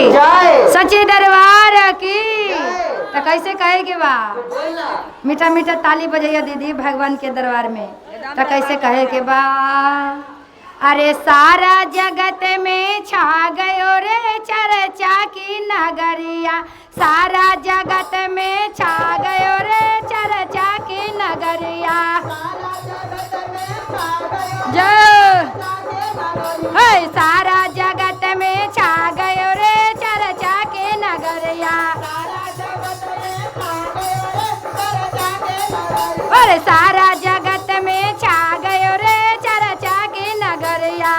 सच्चे दरबार की। तो कैसे कहे के बा? मीठा मीठा ताली बजाइए दीदी भगवान के दरबार में। तो कैसे कहे के बा? अरे सारा जगत में छा गयो रे चर्चा की नगरिया, सारा जगत में छा गयो रे चर्चा की नगरिया। जो सारा जगत में छा गयो रे चर्चा की नगरिया, और सारा जगत में छा गयो रे चर्चा की नगरिया।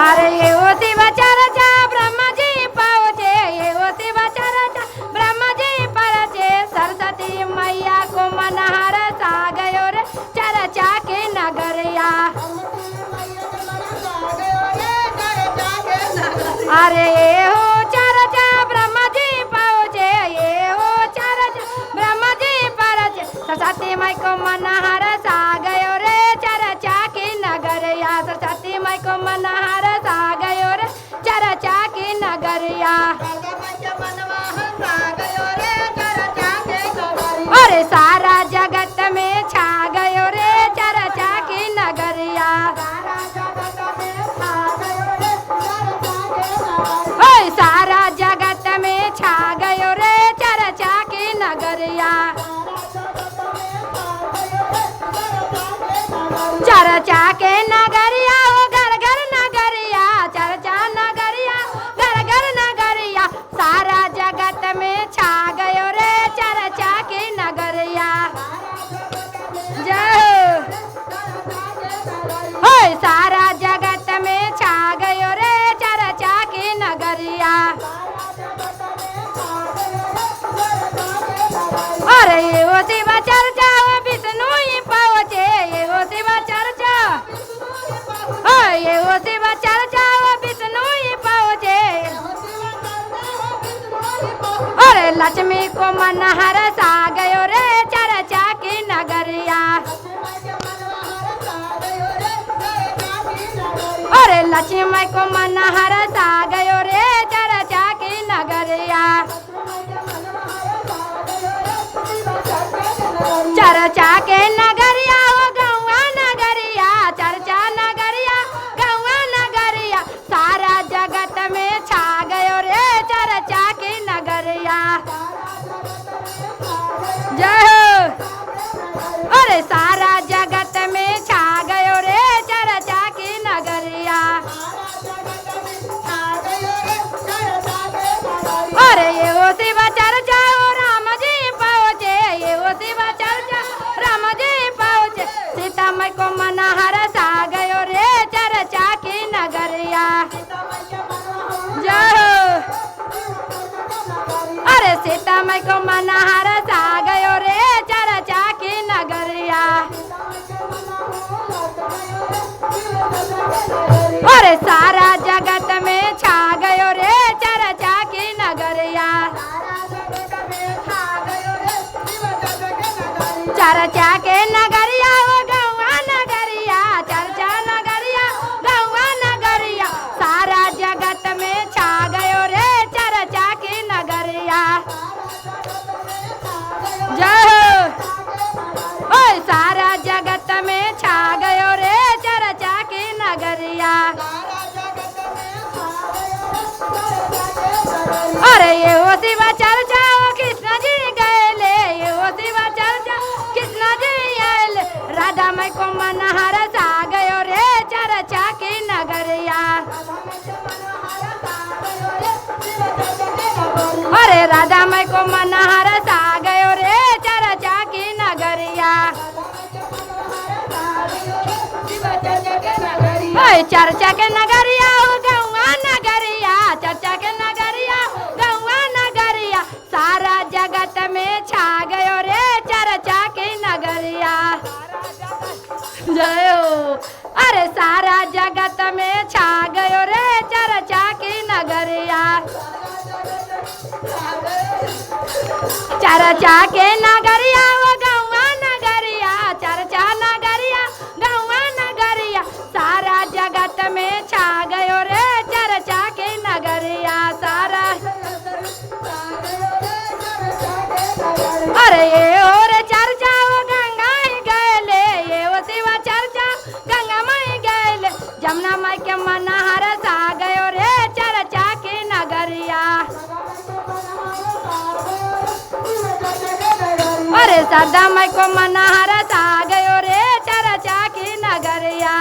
अरे ये वो शिव चर्चा ब्रह्मा जी पहुँचे, ये वो शिव चर्चा ब्रह्मा जी पहुँचे, सरस्वती मैया को मनहर सा गयो रे चर्चा की नगरिया। अरे ये हो चर्चा ब्रह्मा जी पहुँचे, ये हो चर्चा ब्रह्मा जी पहुँचे, सरस्वती माई को मनहर सा गयो रे चर्चा की नगरिया, सरस्वती माई को मनहर सा गयो रे चर्चा की नगरिया। अरे सारा जगत में छा गयो रे चर्चा की नगरिया, सारा जगत में छा गयो रे चर्चा की नगरिया। चर्चा के नगरिया हो घर घर नगरिया, चर्चा नगरिया घर घर नगरिया, सारा जगत में छा गयो रे चर्चा की नगरिया। जय हो सारा जगत में छा गयो रे चर्चा की नगरिया। अरे ये वो शिव चर्चा वो विष्णु ही पहुँचे, ये वो शिव चर्चा, ये वो शिव चर्चा वो विष्णु ही पहुँचे, अरे लक्ष्मी को मनहर सा गयो रे चर्चा की नगरिया, अरे लक्ष्मी को मनहर सा गयो रे चर्चा की नगरिया। चर्चा के नगरिया हो गौआ नगरिया, चर्चा नगरिया गौआ नगरिया, सारा जगत में छा गयो रे चर्चा की नगरिया। जय हो अरे सारा जगत में छा गयो रे चर्चा की नगरिया। अरे ये वो शिव चर्चा हो राम जी पहुँचे, ये वो शिव चर्चा राम जी पहुँचे, सीता माई को मनहर सा गयो रे चर्चा की नगरिया। जय अरे सीता माई को मनहर सा गयो रे चर्चा की नगरिया। अरे सारा जगत में छा गयो रे चर्चा की नगरिया, चर्चा के नगरिया हो गौआ नगरिया, चर्चा नगरिया गौआ नगरिया, सारा जगत में छा गयो रे चर्चा की नगरिया। जय हो सारा जगत में छा गयो रे चर्चा की नगरिया। अरे ये वो शिव चर्चा वो कृष्ण जी गए, ये वो शिव चर्चा कृष्ण जी आए, राधा माई को मनहर सा गयो रे चर्चा की नगरिया। अरे राधा माई को मनहर सा गयो रे चर्चा की नगरिया। चर्चा के नगरिया हो गौआ नगरिया, चर्चा के नगरिया गौआ नगरिया, सारा जगत में छा गयो रे चर्चा की नगरिया। जय हो अरे सारा जगत में छा गयो रे चर्चा की नगरिया। चर्चा के नगरिया वो गौआ नगरिया, चर्चा नगरिया गौआ नगरिया, सारा जगत जगत में छा गयो रे चर्चा के नगरिया सारा। अरे ये और चर्चा वो गंगा ही गए, ये वो शिवा चर्चा गंगा माई गए, जमुना माई के मनहर सा गयो रे चर्चा के नगरिया। अरे सरदा माई को मनहर सा गयो रे चर्चा की नगरिया।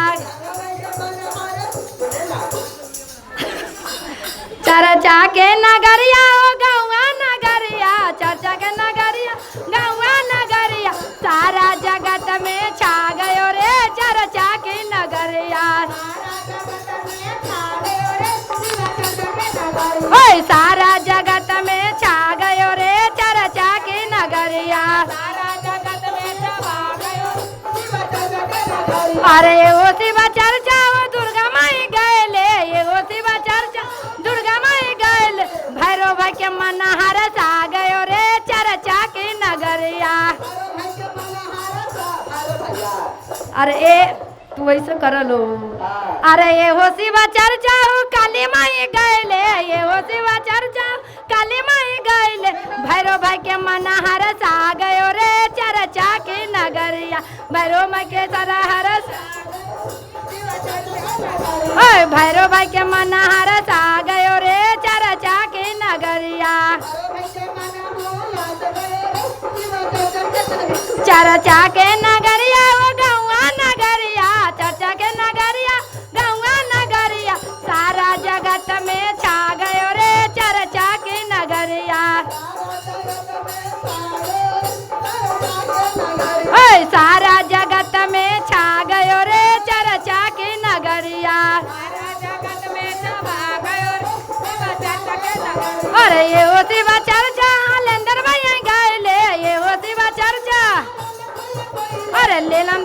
चर्चा के नगरिया ओ गौआ नगरिया, चर्चा के नगरिया गौआ नगरिया, सारा जगत में छा गयो रे चर्चा की नगरिया। ओए सारा जगत में छा गयो रे चर्चा की नगरिया। अरे वो शिवा चर्चा वो दुर्गा माई गए, ये वो शिवा चर्चा दुर्गा माई गए, भैरव भाई के मनहर सा गयो रे चर्चा की नगरिया। अरे ए तू ऐसे कर लो। अरे ये हो शिवा चर्चा हो काली माई गए, ये हो शिवा चर्चा काली माई गए, भैरव भाई के मनहर सा गयो रे चर्चा की नगरिया। भैरव माई के सरहर भैरव भाई के मनहर सा गयो रे चर्चा की नगरिया। चर्चा के नगरिया वो गौआ नगरिया, चर्चा के नगरिया गौआ नगरिया, सारा जगत में छा गयो रे चर्चा की नगरिया। ओए सारा जगत में छा गयो रे चर्चा की नगरिया। अरे ये वो शिवा चर्चा लेंदर भाई गए, ये वो शिवा चर्चा। अरे लेलम